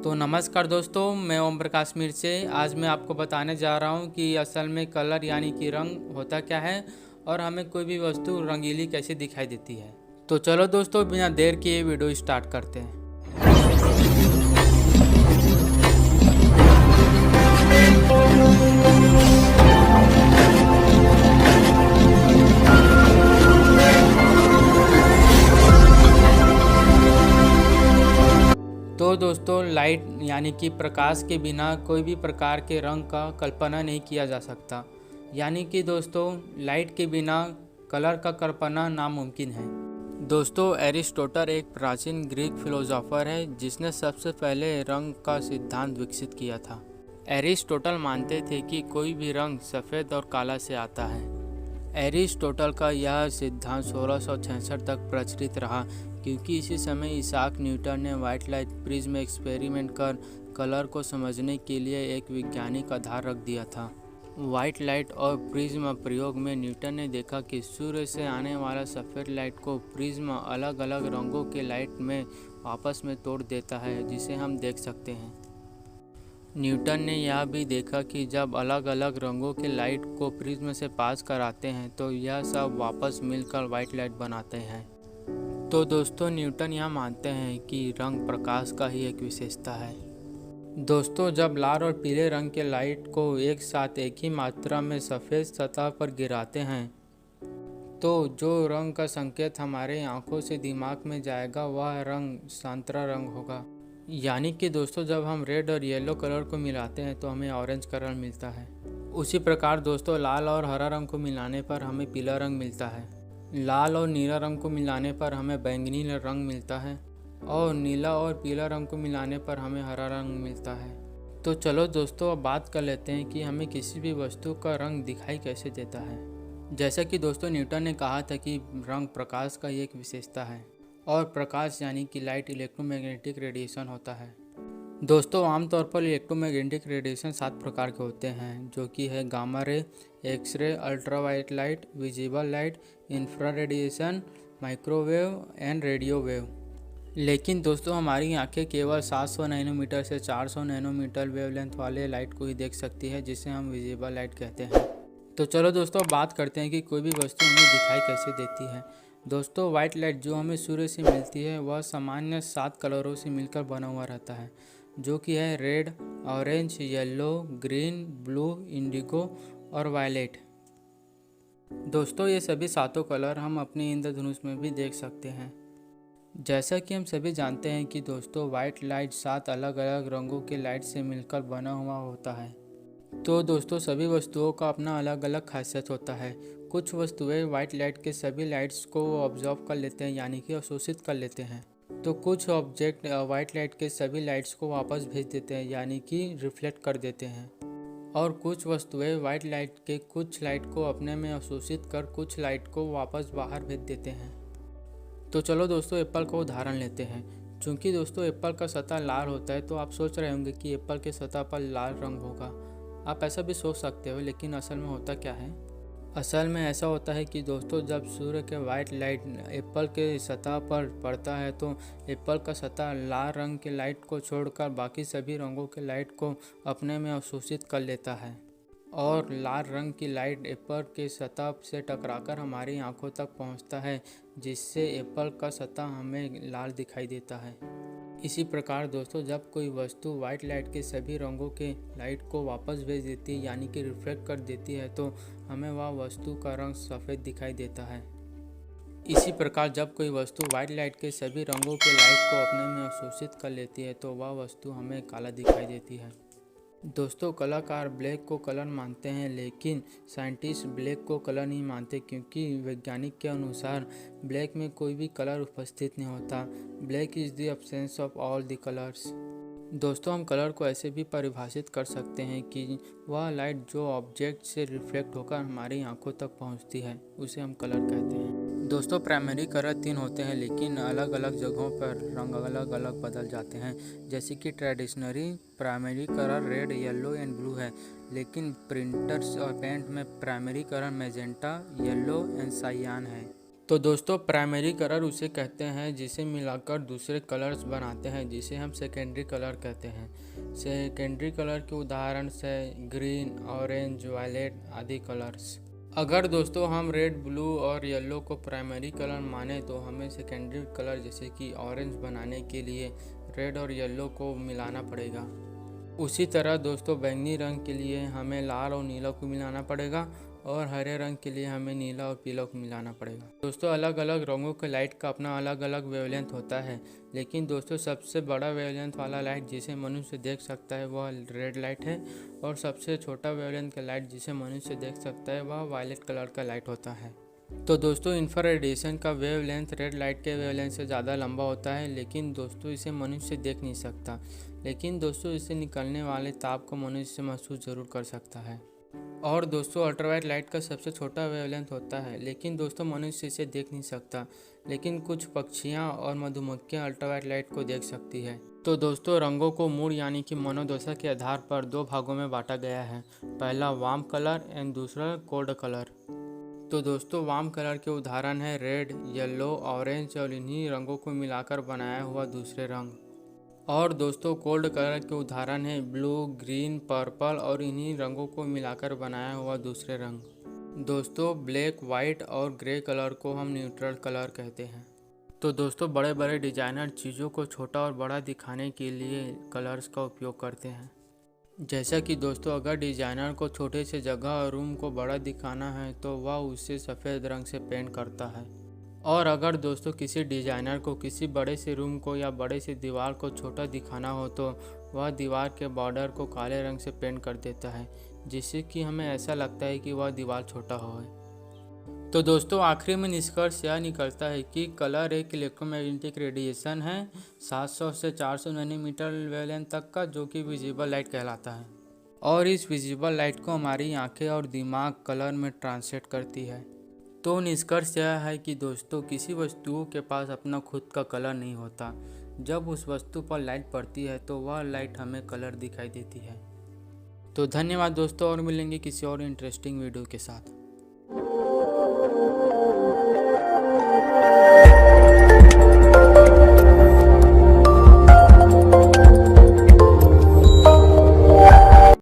तो नमस्कार दोस्तों, मैं ओम प्रकाश मिर्चे। आज मैं आपको बताने जा रहा हूँ कि असल में कलर यानी कि रंग होता क्या है और हमें कोई भी वस्तु रंगीली कैसे दिखाई देती है। तो चलो दोस्तों, बिना देर किए वीडियो स्टार्ट करते हैं। तो दोस्तों, लाइट यानी कि प्रकाश के बिना कोई भी प्रकार के रंग का कल्पना नहीं किया जा सकता। यानी कि दोस्तों, लाइट के बिना कलर का कल्पना नामुमकिन है। दोस्तों, एरिस्टोटल एक प्राचीन ग्रीक फिलोसोफर है जिसने सबसे पहले रंग का सिद्धांत विकसित किया था। एरिस्टोटल मानते थे कि कोई भी रंग सफ़ेद और काला से आता है। एरिस्टोटल का यह सिद्धांत 1666 तक प्रचलित रहा, क्योंकि इसी समय इसाक न्यूटन ने वाइट लाइट प्रिज्म एक्सपेरिमेंट कर कलर को समझने के लिए एक वैज्ञानिक आधार रख दिया था। वाइट लाइट और प्रिज्म प्रयोग में न्यूटन ने देखा कि सूर्य से आने वाला सफ़ेद लाइट को प्रिज्म अलग अलग रंगों के लाइट में आपस में तोड़ देता है, जिसे हम देख सकते हैं। न्यूटन ने यह भी देखा कि जब अलग अलग रंगों के लाइट को प्रिज्म से पास कराते हैं तो यह सब वापस मिलकर वाइट लाइट बनाते हैं। तो दोस्तों, न्यूटन यह मानते हैं कि रंग प्रकाश का ही एक विशेषता है। दोस्तों, जब लाल और पीले रंग के लाइट को एक साथ एक ही मात्रा में सफ़ेद सतह पर गिराते हैं तो जो रंग का संकेत हमारे आँखों से दिमाग में जाएगा वह रंग संतरा रंग होगा। यानी कि दोस्तों, जब हम रेड और येलो कलर को मिलाते हैं तो हमें ऑरेंज कलर मिलता है। उसी प्रकार दोस्तों, लाल और हरा रंग को मिलाने पर हमें पीला रंग मिलता है। लाल और नीला रंग को मिलाने पर हमें बैंगनी रंग मिलता है और नीला और पीला रंग को मिलाने पर हमें हरा रंग मिलता है। तो चलो दोस्तों, अब बात कर लेते हैं कि हमें किसी भी वस्तु का रंग दिखाई कैसे देता है। जैसा कि दोस्तों न्यूटन ने कहा था कि रंग प्रकाश का एक विशेषता है और प्रकाश यानी कि लाइट इलेक्ट्रोमैग्नेटिक रेडिएशन होता है। दोस्तों, आमतौर पर इलेक्ट्रोमैग्नेटिक रेडिएशन 7 प्रकार के होते हैं, जो कि है gamma ray, X-ray, ultraviolet light, visible light, infra radiation, microwave and radio wave. लेकिन दोस्तों, हमारी आंखें केवल 700 नैनोमीटर से 400 नैनोमीटर वेवलेंथ वाले लाइट को ही देख सकती है, जिसे हम विजिबल लाइट कहते हैं। तो चलो दोस्तों, बात करते हैं कि कोई भी वस्तु हमें दिखाई कैसे देती है। दोस्तों, वाइट लाइट जो हमें सूर्य से मिलती है वह सामान्य 7 कलरों से मिलकर बना हुआ रहता है, जो कि है red, orange, yellow, green, blue, Indigo और वायलेट। दोस्तों, ये सभी सातों कलर हम अपने इंद्रधनुष में भी देख सकते हैं। जैसा कि हम सभी जानते हैं कि दोस्तों, वाइट लाइट 7 अलग अलग रंगों के लाइट से मिलकर बना हुआ होता है। तो दोस्तों, सभी वस्तुओं का अपना अलग अलग खासियत होता है। कुछ वस्तुएं वाइट लाइट के सभी लाइट्स को ऑब्जर्व कर लेते हैं, यानी कि अवशोषित कर लेते हैं। तो कुछ ऑब्जेक्ट वाइट लाइट के सभी लाइट्स को वापस भेज देते हैं, यानी कि रिफ्लेक्ट कर देते हैं। और कुछ वस्तुएं वाइट लाइट के कुछ लाइट को अपने में अवशोषित कर कुछ लाइट को वापस बाहर भेज देते हैं। तो चलो दोस्तों, एप्पल का उदाहरण लेते हैं। चूँकि दोस्तों एप्पल का सतह लाल होता है तो आप सोच रहे होंगे कि एप्पल के सतह पर लाल रंग होगा। आप ऐसा भी सोच सकते हो, लेकिन असल में होता क्या है? असल में ऐसा होता है कि दोस्तों, जब सूर्य के वाइट लाइट एप्पल के सतह पर पड़ता है तो एप्पल का सतह लाल रंग के लाइट को छोड़कर बाकी सभी रंगों के लाइट को अपने में अवशोषित कर लेता है और लाल रंग की लाइट एप्पल के सतह से टकराकर हमारी आंखों तक पहुंचता है, जिससे एप्पल का सतह हमें लाल दिखाई देता है। इसी प्रकार दोस्तों, जब कोई वस्तु वाइट लाइट के सभी रंगों के लाइट को वापस भेज देती है, यानी कि रिफ्लेक्ट कर देती है, तो हमें वह वस्तु का रंग सफ़ेद दिखाई देता है। इसी प्रकार जब कोई वस्तु वाइट लाइट के सभी रंगों के लाइट को अपने में अवशोषित कर लेती है तो वह वस्तु हमें काला दिखाई देती है। दोस्तों, कलाकार ब्लैक को कलर मानते हैं, लेकिन साइंटिस्ट ब्लैक को कलर नहीं मानते, क्योंकि वैज्ञानिक के अनुसार ब्लैक में कोई भी कलर उपस्थित नहीं होता। Black is the absence of all the colours. दोस्तों, हम कलर को ऐसे भी परिभाषित कर सकते हैं कि वह लाइट जो ऑब्जेक्ट से रिफ्लेक्ट होकर हमारी आंखों तक पहुंचती है, उसे हम कलर कहते हैं। दोस्तों, प्राइमरी कलर 3 होते हैं, लेकिन अलग अलग जगहों पर रंग अलग अलग बदल जाते हैं। जैसे कि traditionally primary colour red, yellow and blue है, लेकिन प्रिंटर्स और पेंट में primary colour magenta, yellow and cyan है। तो दोस्तों प्राइमरी कलर उसे कहते हैं जिसे मिलाकर दूसरे कलर्स बनाते हैं, जिसे हम सेकेंडरी कलर कहते हैं। सेकेंडरी कलर के उदाहरण से ग्रीन, ऑरेंज, वायलेट आदि कलर्स। अगर दोस्तों हम रेड, ब्लू और येलो को प्राइमरी कलर माने तो हमें सेकेंडरी कलर जैसे कि ऑरेंज बनाने के लिए रेड और येलो को मिलाना पड़ेगा। उसी तरह दोस्तों बैंगनी रंग के लिए हमें लाल और नीला को मिलाना पड़ेगा और हरे रंग के लिए हमें नीला और पीला को मिलाना पड़ेगा। दोस्तों अलग अलग रंगों के लाइट का अपना अलग अलग वेवलेंथ होता है, लेकिन दोस्तों सबसे बड़ा वेवलेंथ वाला लाइट जिसे मनुष्य देख सकता है वह रेड लाइट है और सबसे छोटा वेवलेंथ का लाइट जिसे मनुष्य देख सकता है वह वायलेट कलर का लाइट होता है। तो दोस्तों इंफ्रारेड रेडिएशन का वेवलेंथ रेड लाइट के वेवलेंथ से ज़्यादा लंबा होता है, लेकिन दोस्तों इसे मनुष्य देख नहीं सकता। लेकिन दोस्तों इससे निकलने वाले ताप को मनुष्य महसूस ज़रूर कर सकता है। और दोस्तों अल्ट्रावायलेट लाइट का सबसे छोटा वेवलेंथ होता है, लेकिन दोस्तों मनुष्य इसे देख नहीं सकता। लेकिन कुछ पक्षियाँ और मधुमक्खियाँ अल्ट्रावायलेट लाइट को देख सकती है। तो दोस्तों रंगों को मूड यानी कि मनोदशा के आधार पर दो भागों में बांटा गया है, पहला वार्म कलर एंड दूसरा कोल्ड कलर। तो दोस्तों वार्म कलर के उदाहरण है रेड, येलो, ऑरेंज और इन्हीं रंगों को मिलाकर बनाया हुआ दूसरे रंग। और दोस्तों कोल्ड कलर के उदाहरण है ब्लू, ग्रीन, पर्पल और इन्हीं रंगों को मिलाकर बनाया हुआ दूसरे रंग। दोस्तों ब्लैक, वाइट और ग्रे कलर को हम न्यूट्रल कलर कहते हैं। तो दोस्तों बड़े बड़े डिजाइनर चीज़ों को छोटा और बड़ा दिखाने के लिए कलर्स का उपयोग करते हैं। जैसा कि दोस्तों अगर डिजाइनर को छोटे से जगह और रूम को बड़ा दिखाना है तो वह उसे सफ़ेद रंग से पेंट करता है। और अगर दोस्तों किसी डिजाइनर को किसी बड़े से रूम को या बड़े से दीवार को छोटा दिखाना हो तो वह दीवार के बॉर्डर को काले रंग से पेंट कर देता है, जिससे कि हमें ऐसा लगता है कि वह दीवार छोटा हो। तो दोस्तों आखिरी में निष्कर्ष यह निकलता है कि कलर एक इलेक्ट्रोमैग्नेटिक रेडिएशन है 700 से 400 नैनोमीटर वेवलेंथ तक का, जो कि विजिबल लाइट कहलाता है। और इस विजिबल लाइट को हमारी आंखें और दिमाग कलर में ट्रांसलेट करती है। तो निष्कर्ष यह है कि दोस्तों किसी वस्तु के पास अपना खुद का कलर नहीं होता। जब उस वस्तु पर लाइट पड़ती है तो वह लाइट हमें कलर दिखाई देती है। तो धन्यवाद दोस्तों, और मिलेंगे किसी और इंटरेस्टिंग वीडियो के साथ।